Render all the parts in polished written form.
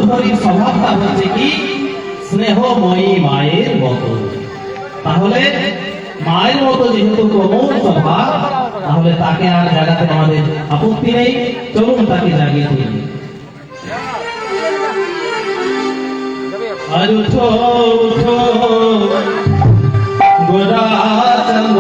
বসুধরীর স্বভাবটা হচ্ছে কি স্নেহময়ী মায়ের মতো। তাহলে মায়ের মতো যেহেতু কোমল স্বভাব, তাহলে তাকে আর জাগাতে আমাদের আপত্তি নেই। চলুন তাকে জাগিয়ে তুলি। আজ উঠো উঠো গোরা চন্দ্র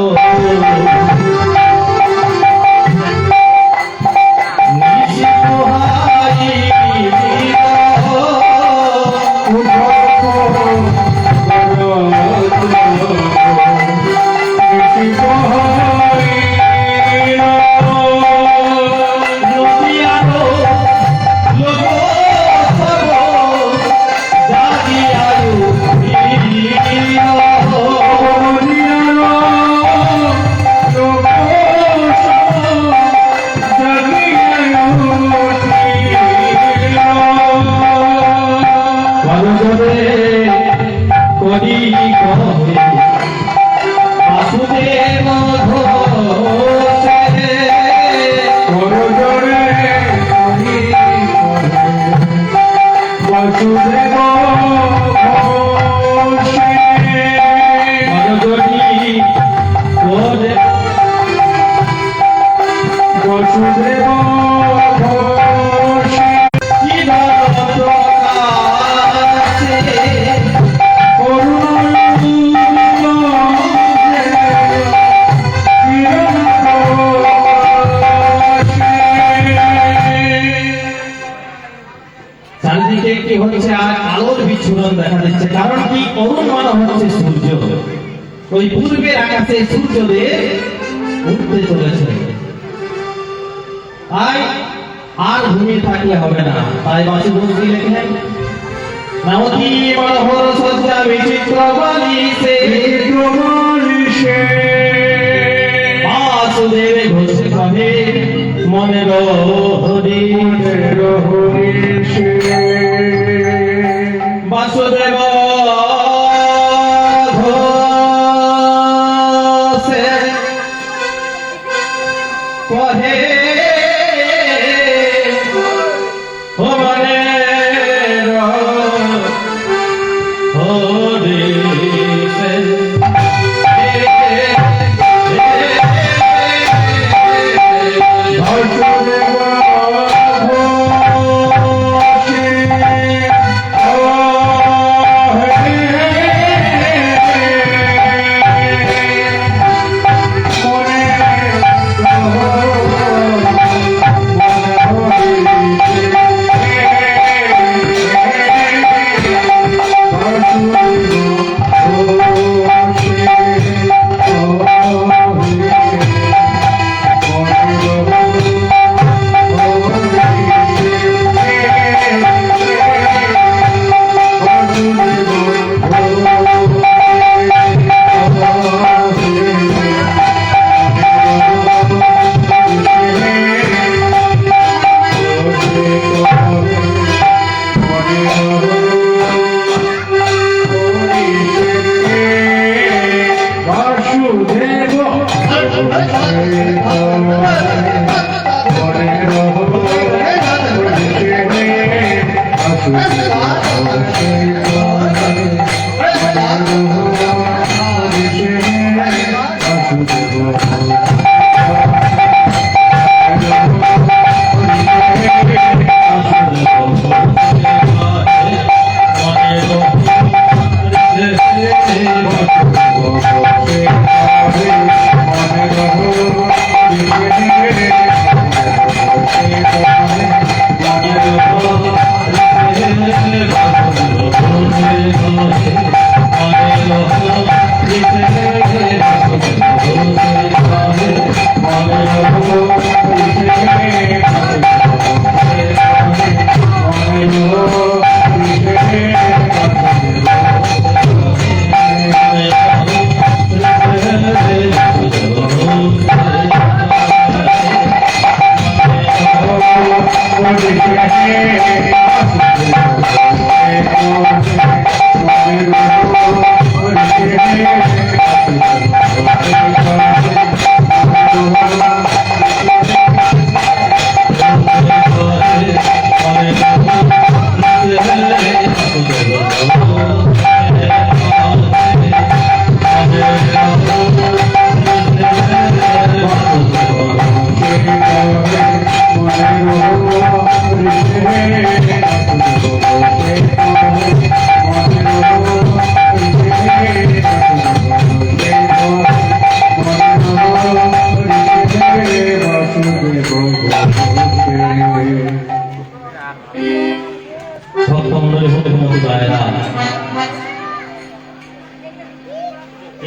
দেখা যাচ্ছে। কারণ কি, অরুণ মানে হচ্ছে সূর্য। ওই পূর্বের আকাশে সূর্যদেব উঠতে চলেছে। তাই আর ঘুমিয়ে থাকলে হবে না। তাই বাসুদেবী লেখেন, নামতি মনোহর সজ্জা বিচিত্র বালিশে বাসুদেব ঘোষে কহে মনের হরিষে বাসুদেব ঘোষে কহে সভামণ্ডলী ভূমিমতি ভাইরা,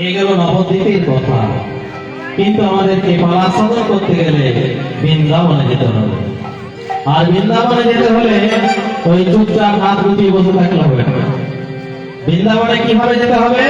এই গেল নবদ্বীপের কথা। কিন্তু আমাদেরকে পালা সাধন করতে গেলে বৃন্দাবনে যেতে হবে। আর বৃন্দাবনে যেতে হলে ওই চুপচাপ হাত গুটিয়ে বসে থাকলে হবে না। বৃন্দাবনে কিভাবে যেতে হবে?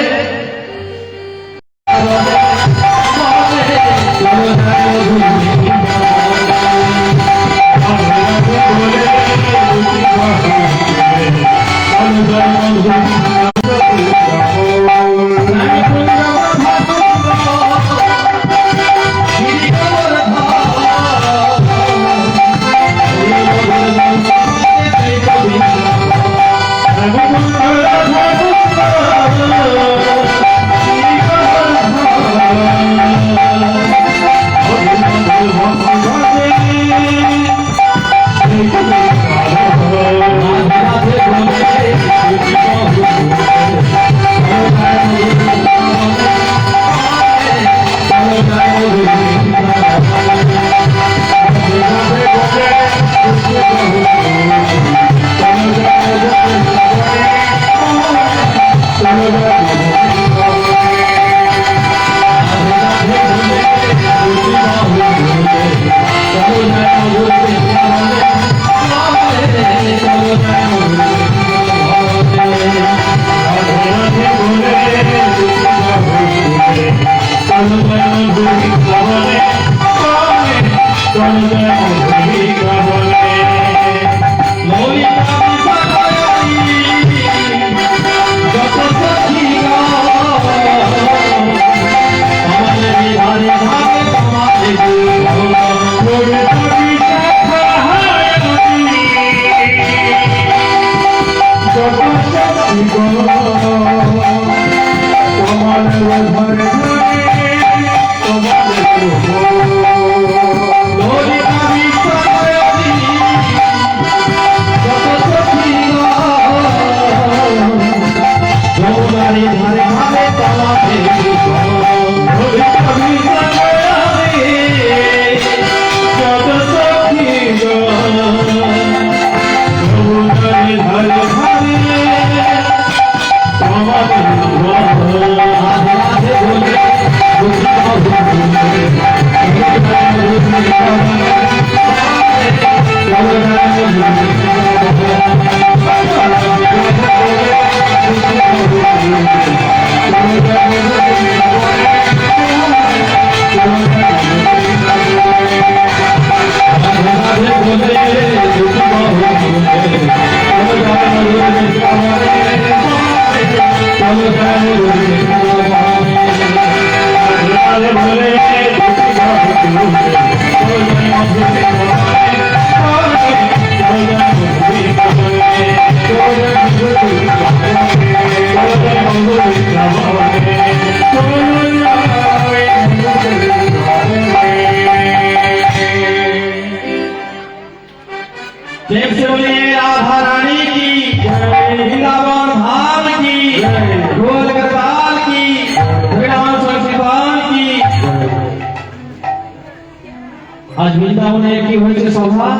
আজ বৃন্দাবনে কি হয়েছে সভা?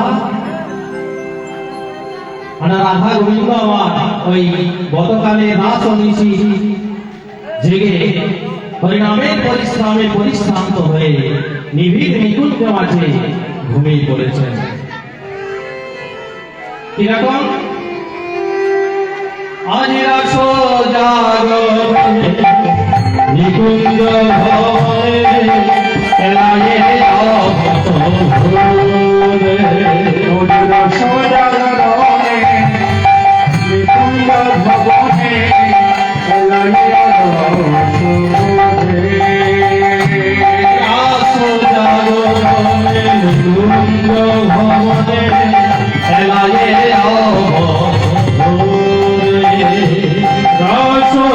রাধা গোবিন্দ আমার ওই গতকালে রাত নিশি জেগে হরিনামের পরিশ্রমে পরিশ্রান্ত হয়ে নিবিড় নিকুঞ্জ মাঝে ঘুমিয়ে পড়েছেন। কিরকম? আজ রাসো জাগরণে নিকুঞ্জ ভয়ে এলায়ে অবত ভোরে। আজ রাসো জাগরণে নিকুঞ্জ ভবনে এলায়ে অবত ভোরে। রাসো জাগরণে নিকুঞ্জ ভবনে এলায়ে অবত ভোরে। রাসো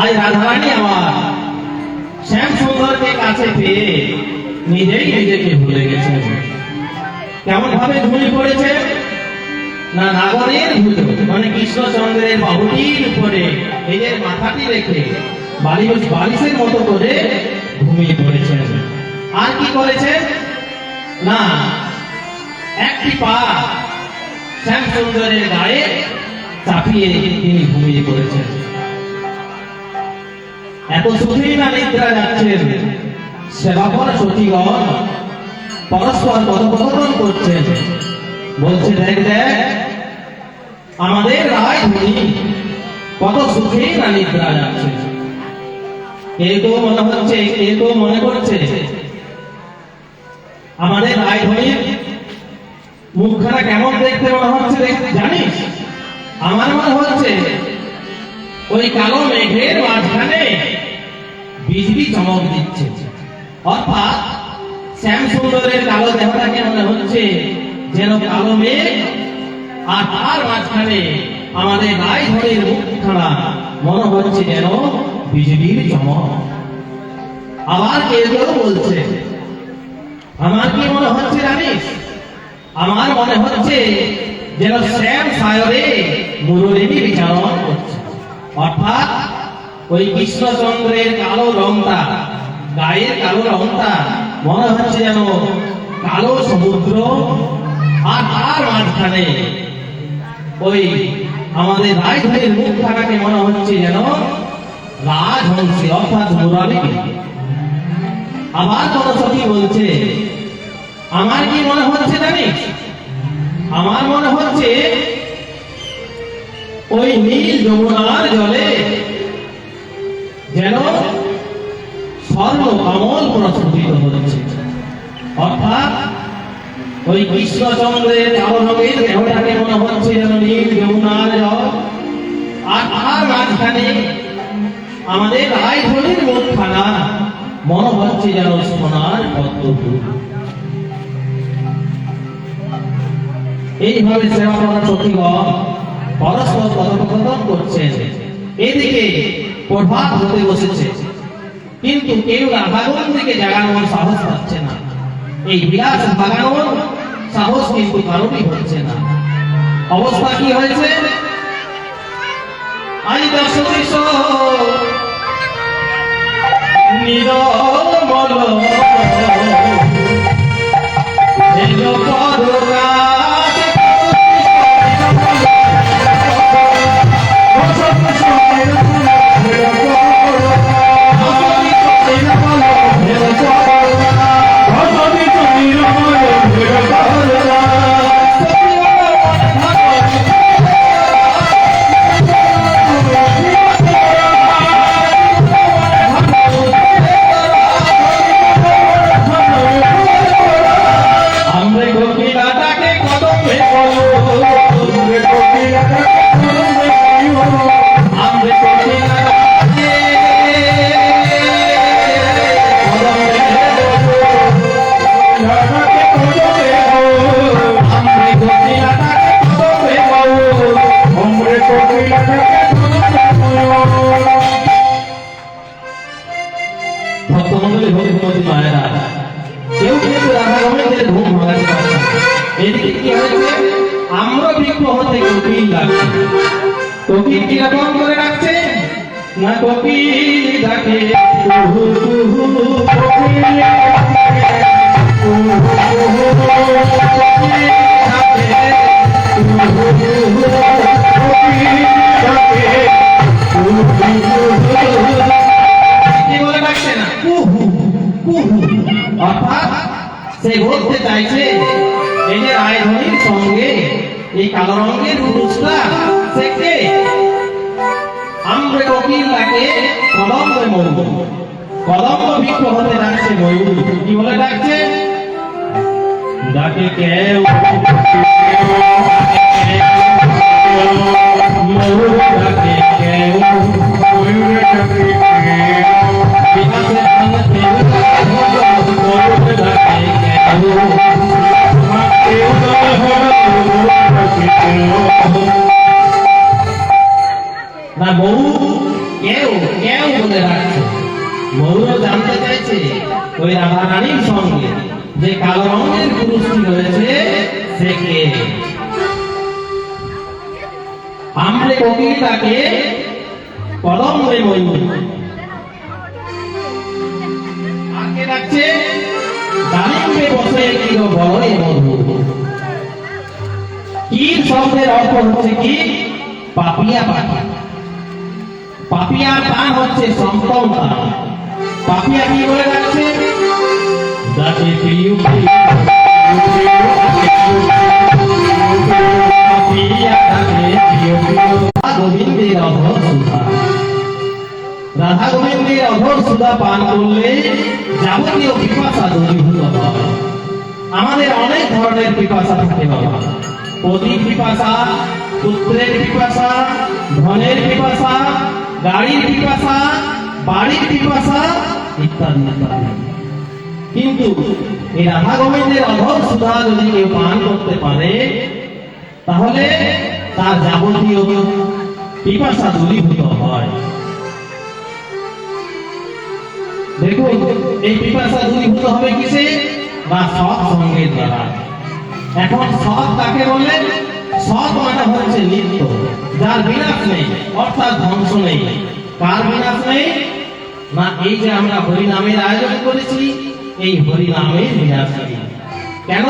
আজ রাধারানী আমার শ্যাম সুন্দরকে কাছে পেয়ে নিজেই নিজেকে ভুলে গেছেন। কেমন ভাবে ঘুমিয়ে পড়েছে না, নাগরের ভিতর মানে কৃষ্ণচন্দ্রের বাহুটির উপরে নিজের মাথাটি রেখে বালিশের মতো করে ঘুমিয়ে পড়েছেন। আর কি করেছে না, একটি পা শ্যামসুন্দরের গায়ে চাপিয়ে তিনি ঘুমিয়ে পড়েছেন। এত সুখেই না নিদ্রা যাচ্ছেন, সেবাপর সতীগণ পরস্পর কথোপকথন করছেন। বলছে, দেখ দেখ আমাদের রায়ধনী কত সুখেই না নিদ্রা যাচ্ছে। কেউ তো মনে হচ্ছে, কেউ তো মনে করছে আমাদের রায়ধনীর মুখখানা কেমন দেখতে মনে হচ্ছে জানিস? আমার মনে হচ্ছে ওই কালো মেঘের মাঝখানে বিজলি চমক দিচ্ছে। অর্থাৎ শ্যাম সুন্দরের কালো দেহটাকে মনে হচ্ছে যেন কালো মেঘ, আর তার মাঝখানে আমাদের রায়ধনীর মুখখানা মনে হচ্ছে যেন বিজলির চমক। আবার কেউ কেউ বলছে, আমার কি মনে হচ্ছে জানিস? আমার মনে হচ্ছে যেন শ্যাম সায়রে মুরলী বিচারণ করছে। অর্থাৎ ওই কৃষ্ণচন্দ্রের কালো রংটা, গায়ের কালো রংটা মনে হচ্ছে যেন কালো সমুদ্র, আর তার মাঝখানে ওই আমাদের রায়ধনীর মুখখানাকে মনে হচ্ছে যেন রাজহংসী অর্থাৎ মুরালি। আবার সরস্বতী বলছে, আমার কি মনে হচ্ছে জানিস? আমার মনে হচ্ছে ওই নীল যমুনার জলে যেন স্বর্ণ কমল প্রস্ফুটিত হচ্ছে। অর্থাৎ ওই কৃষ্ণচন্দ্রের কালো রঙের দেহটাকে মনে হচ্ছে যেন নীল যমুনার জল, আর তার মাঝখানে আমাদের রায়ধনীর মুখখানা মনে হচ্ছে যেন সোনার পদ্মফুল। এইভাবে সেবা করা সখীগণ পরস্পর কথোপকথন করছেন। এদিকে প্রভাত হতে বসেছে, কিন্তু কেউ রাধাগোবিন্দকে জাগানোর সাহস পাচ্ছে না। এই বিলাস ভাগানোর সাহস কিন্তু কারোরই হচ্ছে না। অবস্থা কি হয়েছে? আজ 10 নিরমল কোকিল কিরকম করে ডাকছে না, কোকিল ডাকে কুহু কুহু, কোকিল ডাকে কুহু কুহু, কোকিল ডাকে কুহু কুহু, কোকিল ডাকে কুহু কুহু। কি বলে ডাকছে না? কুহু কুহু। অর্থাৎ সে বলতে চাইছে এই যে রায়ধনীর সঙ্গে এই কালো রঙের পুরুষটা সে কে? আমরা কোকিল ডাকে কদম্ব ময়ূর, কদম্ব বৃক্ষ হতে ডাকছে ময়ূর। কি বলে ডাকছে? ডাকে কেউ ময়ূর ডাকে কেউ, ময়ূর ডাকে কেউ, বিকাশের সঙ্গে ময়ূর ডাকে কেউ, না বহু কেউ কেউ বলে রাখছে। মৌর জানতে চাইছে ওই রাধা রানীর সঙ্গে যে কালো রঙের পুরুষটি রয়েছে সে কে। আমরে কোকিল তাকে কদম রে ময়ূর, আগে রাখছে ডালিমে বসে কি বড়ই মধু। কি শব্দের অর্থ হচ্ছে কি পাপিয়া পাখি। পাপিয়ার টান হচ্ছে সপ্তম টান। পাপিয়া কি বলে রাখছে যাকে প্রিয় গোবিন্দের অধর সুধা। রাধা গোবিন্দের অধর সুধা পান করলে যাবতীয় পিপাসা দূরীভূত হয়। আমাদের অনেক ধরনের পিপাসা থাকে বাবা, পতির পিপাসা, পুত্রের পিপাসা, ধনের পিপাসা, গাড়ির পিপাসা, বাড়ির পিপাসা ইত্যাদি ইত্যাদি। কিন্তু এই রাধা গোবিন্দের অধর সুধা যদি কেউ পান করতে পারে তাহলে তার যাবতীয় পিপাসা দূরীভূত হয়। দেখুন এই পিপাসা দূরীভূত হবে কিসে বা সৎ সঙ্গের দ্বারা। এখন সৎ কাকে বলে? সৎ মানে হচ্ছে নিত্য, যার বিনাশ নেই, অর্থাৎ ধ্বংস নেই। কার বিনাশ নেই? না এই যে আমরা হরি নামের আয়োজন করেছি, এই হরি নামের বিনাশ নেই। কেন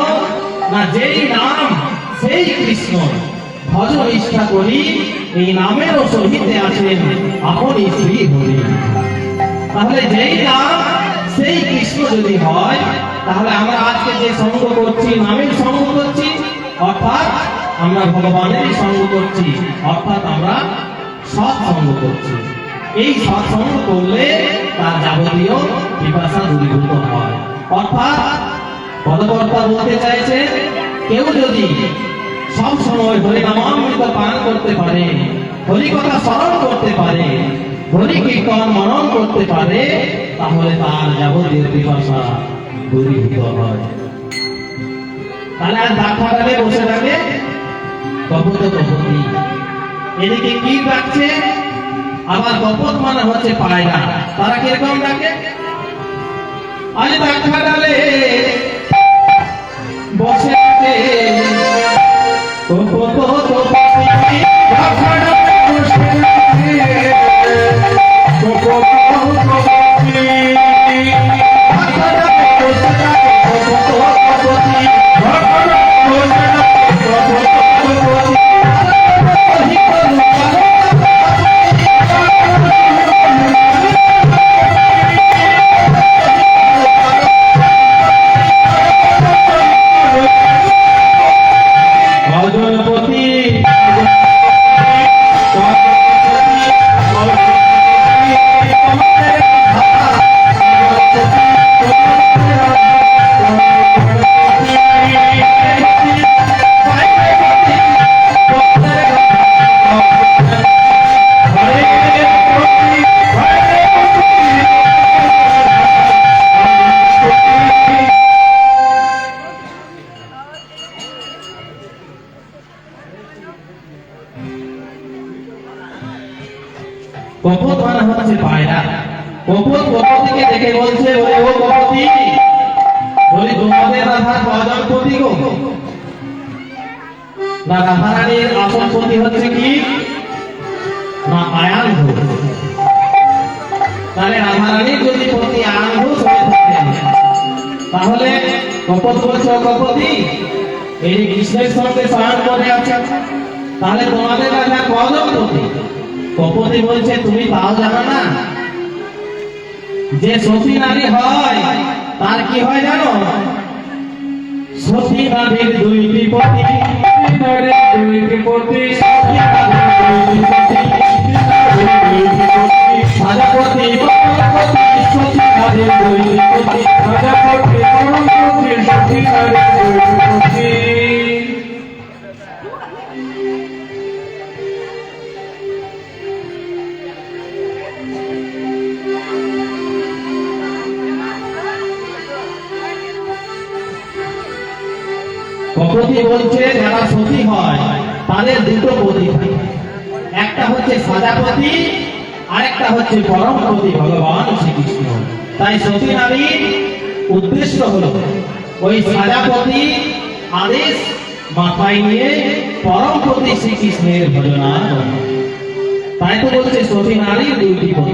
না যেই নাম সেই কৃষ্ণ, ভজ নিষ্ঠা করি এই নামেরও সহিতে আছেন আপনি শ্রী হরি। তাহলে যেই নাম সেই কৃষ্ণ যদি হয় তাহলে আমরা আজকে যে সঙ্গ করছি নামের সঙ্গ করছি, অর্থাৎ আমরা ভগবানের সঙ্গ করছি, অর্থাৎ আমরা সৎসঙ্গ করছি। এই সৎসঙ্গ করলে তার যাবতীয় পিপাসা দূরীভূত হয়। অর্থাৎ পদকর্তা বলতে চাইছে কেউ যদি সব সময় হরি নামামৃত পান করতে পারে, হরি কথা স্মরণ করতে পারে, হরি কীর্তন মনন করতে পারে তাহলে তার যাবতীয় পিপাসা দূরীভূত হয়। তাহলে আর ডাক্তারে বসে থাকে কপত কপতি, এদিকে কি ডাকছে আবার কপত মানে হচ্ছে পায়রা। তারা কিরকম ডাকে? আরে ডাক্তারে বসে আছে কপত কপতি, ডাক্তারে বসে আছে কপত কপতি, ডাক্তারে বসে আছে কপত কপতি, ডাক্তারে বসে আছে কপত কপতি। কপত মানে হচ্ছে পায়রা। কপত কপতিকে দেখে বলছে ওরে ও কপতি, বলি তোমাদের রাধার কজন পতি গো? না রাধা রানীর আসল পতি হচ্ছে কি না আয়ান ঘোষ। তাহলে রাধা রানীর যদি পতি আয়ান ঘোষ হয়ে থাকেন তাহলে কপত বলছে ও কপতি এই কৃষ্ণের সঙ্গে শয়ন করে আছে, তাহলে তোমাদের রাধা কজন পতি? কপতি বলছে তুমি তাও জানো না, যে সতী নারী হয় তার কি হয় জানো? সতী নারীর দুইটি পতি, দুইটি পতি, সতী নারীর দুইটি পতি, সাজাপতি পরমপতি, সতী নারীর দুইটি পতি, সাজাপতি পরমপতি, সতী নারীর দুইটি পতি। কপতি বলছে যারা সতী হয় তাদের দুটো পতি থাকে, একটা হচ্ছে সাজাপতি আরেকটা হচ্ছে পরমপতি ভগবান শ্রীকৃষ্ণ। তাই সতী নারীর উদ্দেশ্য হলো ওই সাজাপতি আদেশ মাথায় নিয়ে পরমপতি শ্রীকৃষ্ণের ভজনা করা। তাই তো বলছে সতী নারীর দুইটি পতি।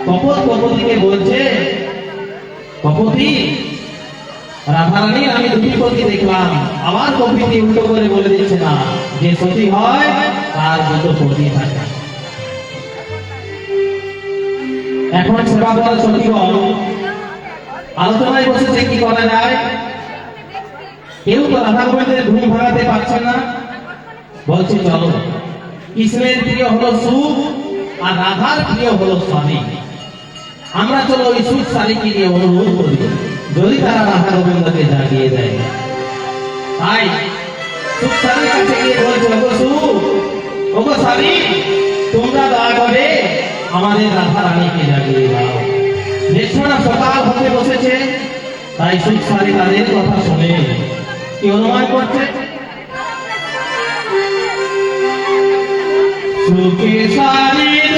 কপতিকে বলছে, কপতি রাধারানীর আমি দুটি পতি দেখলাম। আবার কপতি উল্টো করে বলে দিচ্ছে না, যে সতী হয় তার দুটো পতি থাকে। এখন সেবা করা সতীগণ আলোচনায় বসেছে কি করা যায়। কেউ তো রাধা গোবিন্দের ঘুম ভাঙাতে পারছে না। বলছে চলো, কৃষ্ণের প্রিয় হলো সুখ আর রাধার প্রিয় হলো স্বামী। আমরা চলো ওই সুখ শালীকে নিয়ে অনুরোধ করি, যদি তারা রাধা গোবিন্দকে জাগিয়ে দেয়। তাই সুখ শালীর কাছে গিয়ে বলছে, ওগো সুখ, ওগো শালী, তোমরা দয়া করে আমাদের রাধা রানীকে জাগিয়ে দাও। দেখছো না সকাল হতে বসেছে। তাই সুখ শালী তাদের কথা শুনে কি অনুমান করছে, সুখে শালীর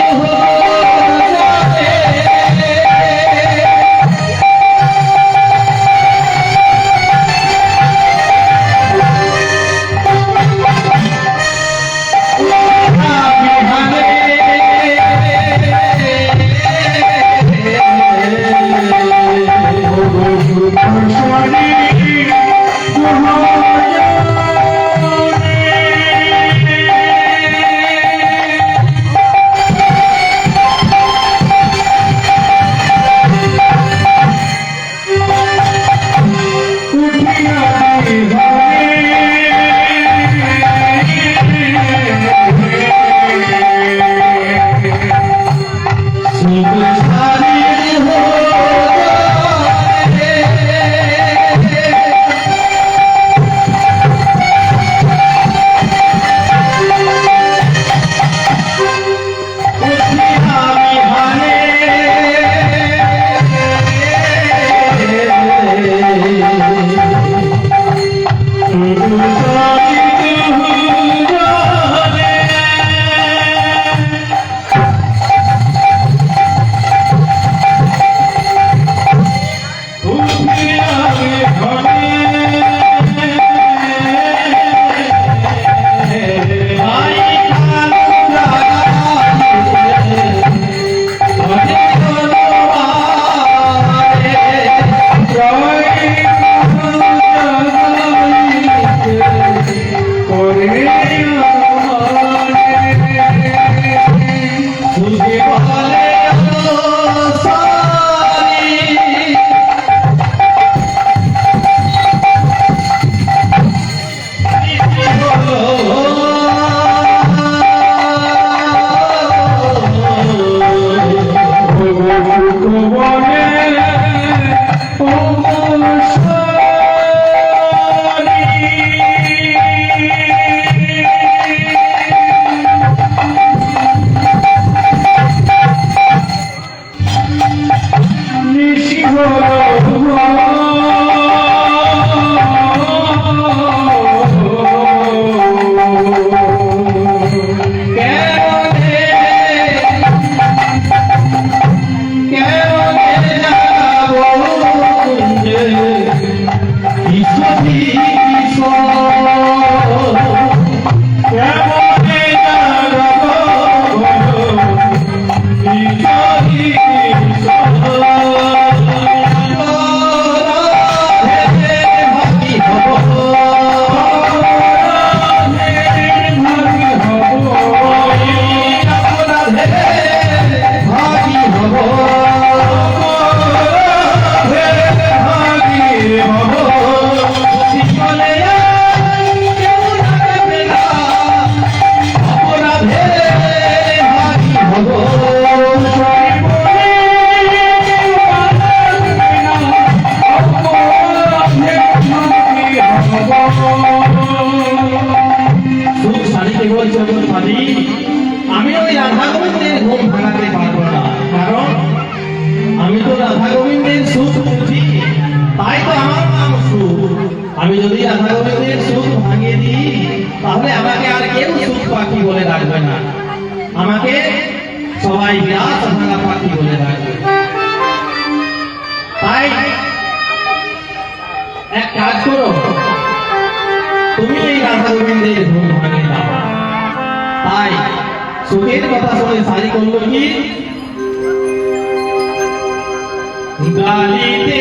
আমি যদি রাধা গোবিন্দের সুখ ভাঙিয়ে দিই তাহলে আমাকে আর কেউ সুখ পাখি বলে ডাকবে না, আমাকে সবাই মেয়ের কথা শুনে সাই করলো কি গালিতে